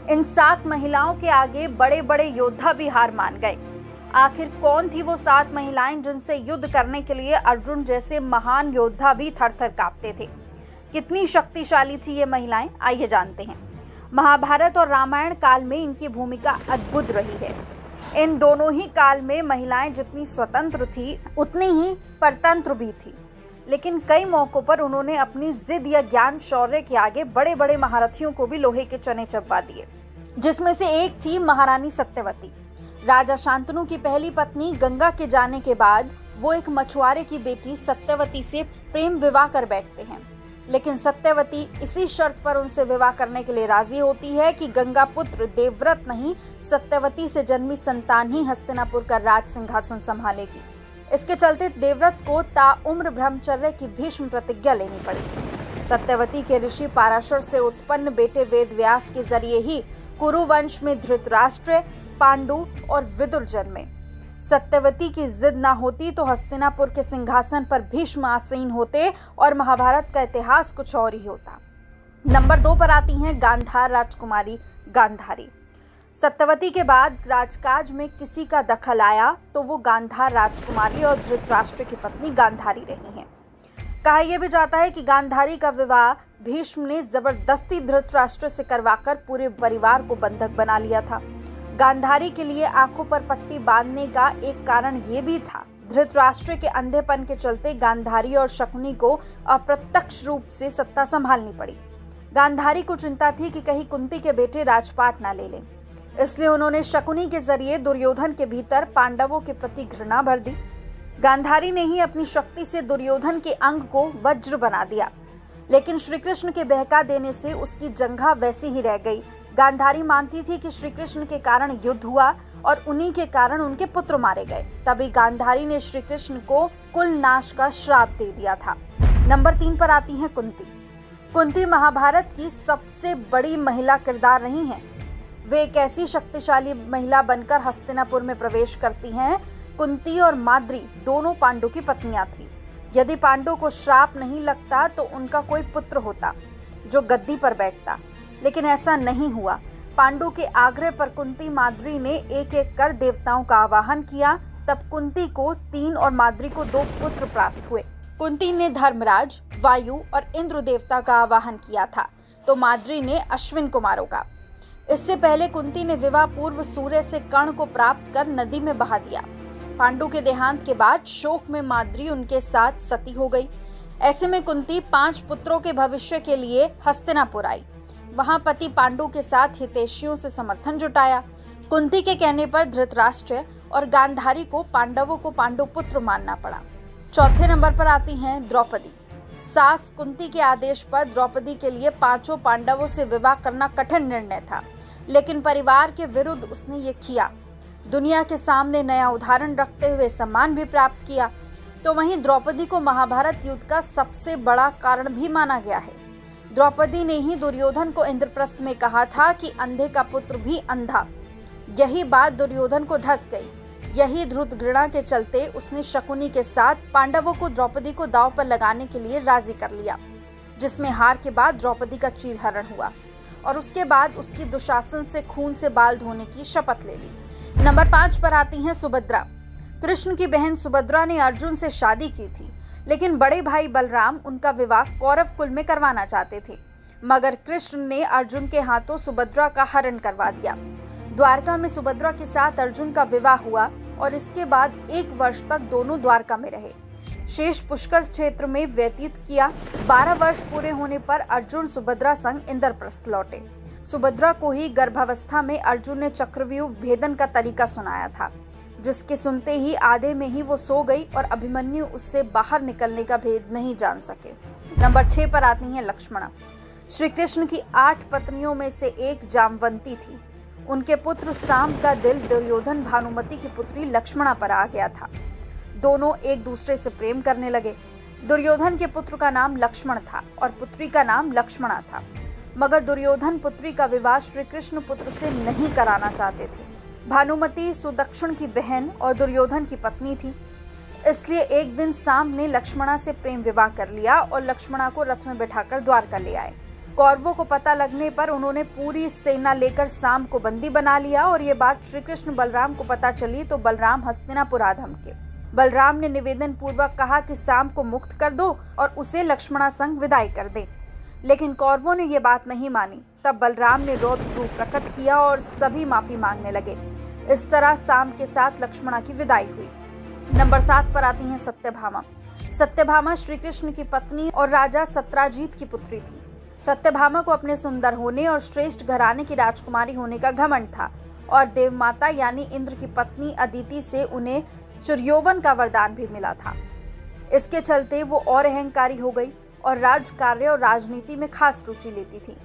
इन 7 महिलाओं के आगे बड़े बड़े योद्धा भी हार मान गए। आखिर कौन थी वो 7 महिलाएं जिनसे युद्ध करने के लिए अर्जुन जैसे महान योद्धा भी थर-थर कांपते थे? कितनी शक्तिशाली थी ये महिलाएं, आइए जानते हैं। महाभारत और रामायण काल में इनकी भूमिका अद्भुत रही है। इन दोनों ही काल में महिलाएं जितनी स्वतंत्र थी उतनी ही परतंत्र भी थी, लेकिन कई मौकों पर उन्होंने अपनी जिद या ज्ञान शौर्य के आगे बड़े बड़े महारथियों को भी लोहे के चने चबवा दिए, जिसमें से एक थी महारानी सत्यवती। राजा शांतनु की पहली पत्नी गंगा के जाने के बाद वो एक मछुआरे की बेटी सत्यवती से प्रेम विवाह कर बैठते हैं, लेकिन सत्यवती इसी शर्त पर उनसे विवाह करने के लिए राजी होती है कि गंगा पुत्र देवव्रत नहीं, सत्यवती से जन्मी संतान ही हस्तिनापुर का राज सिंहासन संभालेगी। इसके चलते देवव्रत को ताउम्र ब्रह्मचर्य की भीष्म प्रतिज्ञा लेनी पड़ी। सत्यवती के ऋषि पाराशर से उत्पन्न बेटे वेदव्यास के जरिए ही कुरु वंश में धृतराष्ट्र, पांडु और विदुर जन्मे। सत्यवती की जिद ना होती तो हस्तिनापुर के सिंहासन पर भीष्म आसीन होते और महाभारत का इतिहास कुछ और ही होता। नंबर 2 पर आती हैं गांधार राजकुमारी गांधारी। सत्यवती के बाद राजकाज में किसी का दखल आया तो वो गांधार राजकुमारी और धृतराष्ट्र की पत्नी गांधारी रही हैं। कहा यह भी जाता है कि गांधारी का विवाह भीष्म ने जबरदस्ती धृतराष्ट्र से करवाकर पूरे परिवार को बंधक बना लिया था। गांधारी के लिए आंखों पर पट्टी बांधने का एक कारण ये भी था। धृतराष्ट्र के अंधेपन के चलते गांधारी और शकुनी को अप्रत्यक्ष रूप से सत्ता संभालनी पड़ी। गांधारी को चिंता थी कि कहीं कुंती के बेटे राजपाट ना ले लें, इसलिए उन्होंने शकुनी के जरिए दुर्योधन के भीतर पांडवों के प्रति घृणा भर दी। गांधारी ने ही अपनी शक्ति से दुर्योधन के अंग को वज्र बना दिया, लेकिन श्री कृष्ण के बहका देने से उसकी जंघा वैसी ही रह गई। गांधारी मानती थी कि श्री कृष्ण के कारण युद्ध हुआ और उन्हीं के कारण उनके पुत्र मारे गए। तभी गांधारी ने श्री कृष्ण को कुल नाश का श्राप दे दिया था। नंबर 3 पर आती हैं कुंती। कुंती महाभारत की सबसे बड़ी महिला किरदार रही हैं। वे एक ऐसी शक्तिशाली महिला बनकर हस्तिनापुर में प्रवेश करती हैं। कुंती और माद्री दोनों पांडु की पत्नियां थी। यदि पांडु को श्राप नहीं लगता तो उनका कोई पुत्र होता जो गद्दी पर बैठता, लेकिन ऐसा नहीं हुआ। पांडु के आग्रह पर कुंती माद्री ने एक एक कर देवताओं का आवाहन किया। तब कुंती को 3 और माद्री को 2 पुत्र प्राप्त हुए। कुंती ने धर्मराज, वायु और इंद्र देवता का आवाहन किया था, तो माद्री ने अश्विन कुमारों का। इससे पहले कुंती ने विवाह पूर्व सूर्य से कर्ण को प्राप्त कर नदी में बहा दिया। पांडु के देहांत के बाद शोक में माद्री उनके साथ सती हो गई। ऐसे में कुंती 5 पुत्रों के भविष्य के लिए हस्तिनापुर आई। वहां पति पांडु के साथ हितैषियों से समर्थन जुटाया। कुंती के कहने पर धृतराष्ट्र और गांधारी को पांडवों को पांडु पुत्र मानना पड़ा। चौथे नंबर पर आती हैं द्रौपदी। सास कुंती के आदेश पर द्रौपदी के लिए 5 पांडवों से विवाह करना कठिन निर्णय था, लेकिन परिवार के विरुद्ध उसने ये किया। दुनिया के सामने नया उदाहरण रखते हुए सम्मान भी प्राप्त किया। तो वहीं द्रौपदी को महाभारत युद्ध का सबसे बड़ा कारण भी माना गया है। द्रौपदी ने ही दुर्योधन को इंद्रप्रस्थ में कहा था कि अंधे का पुत्र भी अंधा। यही बात दुर्योधन को धस गई। यही धृत घृणा के चलते उसने शकुनी के साथ पांडवों को द्रौपदी को दांव पर लगाने के लिए राजी कर लिया, जिसमें हार के बाद द्रौपदी का चीरहरण हुआ और उसके बाद उसकी दुशासन से खून से बाल धोने की शपथ ले ली। नंबर 5 पर आती हैं सुभद्रा। कृष्ण की बहन सुभद्रा ने अर्जुन से शादी की थी, लेकिन बड़े भाई बलराम उनका विवाह कौरव कुल में करवाना चाहते थे, मगर कृष्ण ने अर्जुन के हाथों सुभद्रा का हरण करवा दिया। द्वारका में सुभद्रा के साथ अर्जुन का विवाह हुआ और इसके बाद 1 वर्ष तक दोनों द्वारका में रहे। शेष पुष्कर क्षेत्र में व्यतीत किया। 12 वर्ष पूरे होने पर अर्जुन सुभद्रा संग इंद्रप्रस्थ लौटे। सुभद्रा को ही गर्भावस्था में अर्जुन ने चक्रव्यूह भेदन का तरीका सुनाया था, जिसके सुनते ही आधे में ही वो सो गई और अभिमन्यु उससे बाहर निकलने का भेद नहीं जान सके। नंबर 6 पर आती हैं लक्ष्मणा। श्री कृष्ण की 8 पत्नियों में से एक जामवंती थी। उनके पुत्र साम का दिल दुर्योधन भानुमति की पुत्री लक्ष्मणा पर आ गया था। दोनों एक दूसरे से प्रेम करने लगे। दुर्योधन के पुत्र का नाम लक्ष्मण था और पुत्री का नाम लक्ष्मणा था, मगर दुर्योधन पुत्री का विवाह श्री कृष्ण पुत्र से नहीं कराना चाहते थे। भानुमति सुदक्षिण की बहन और दुर्योधन की पत्नी थी, इसलिए एक दिन साम ने लक्ष्मणा से प्रेम विवाह कर लिया और लक्ष्मणा को रथ में बैठाकर द्वारका ले आए। कौरवों को पता लगने पर उन्होंने पूरी सेना लेकर साम को बंदी बना लिया और ये बात श्री कृष्ण बलराम को पता चली तो बलराम हस्तिनापुर आ धमके। बलराम ने निवेदन पूर्वक कहा कि साम को मुक्त कर दो और उसे लक्ष्मणा संग विदाई कर दे, लेकिन कौरवों ने ये बात नहीं मानी। तब बलराम ने रौद्र रूप प्रकट किया और सभी माफी मांगने लगे। इस तरह साम के साथ लक्ष्मणा की विदाई हुई। नंबर 7 पर आती हैं सत्यभामा। सत्यभामा श्री कृष्ण की पत्नी और राजा सत्राजीत की पुत्री थी। सत्यभामा को अपने सुंदर होने और श्रेष्ठ घराने की राजकुमारी होने का घमंड था और देवमाता यानी इंद्र की पत्नी अदिति से उन्हें चिरयौवन का वरदान भी मिला था। इसके चलते वो और अहंकारी हो गई और राजकार्य और राजनीति में खास रुचि लेती थी।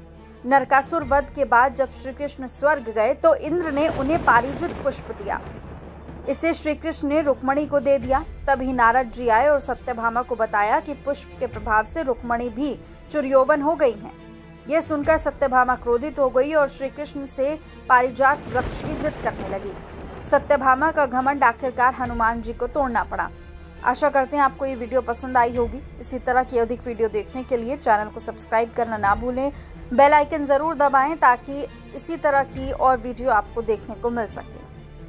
नरकासुर वध के बाद जब श्री कृष्ण स्वर्ग गए तो इंद्र ने उन्हें पारिजात पुष्प दिया। इसे श्री कृष्ण ने रुक्मणी को दे दिया। तभी नारद जी आए और सत्यभामा को बताया कि पुष्प के प्रभाव से रुक्मणी भी चिरयौवन हो गई हैं। यह सुनकर सत्यभामा क्रोधित हो गई और श्री कृष्ण से पारिजात वृक्ष की जिद करने लगी। सत्यभामा का घमंड आखिरकार हनुमान जी को तोड़ना पड़ा। आशा करते हैं आपको ये वीडियो पसंद आई होगी। इसी तरह की अधिक वीडियो देखने के लिए चैनल को सब्सक्राइब करना ना भूलें। बेल आइकन जरूर दबाएं ताकि इसी तरह की और वीडियो आपको देखने को मिल सके।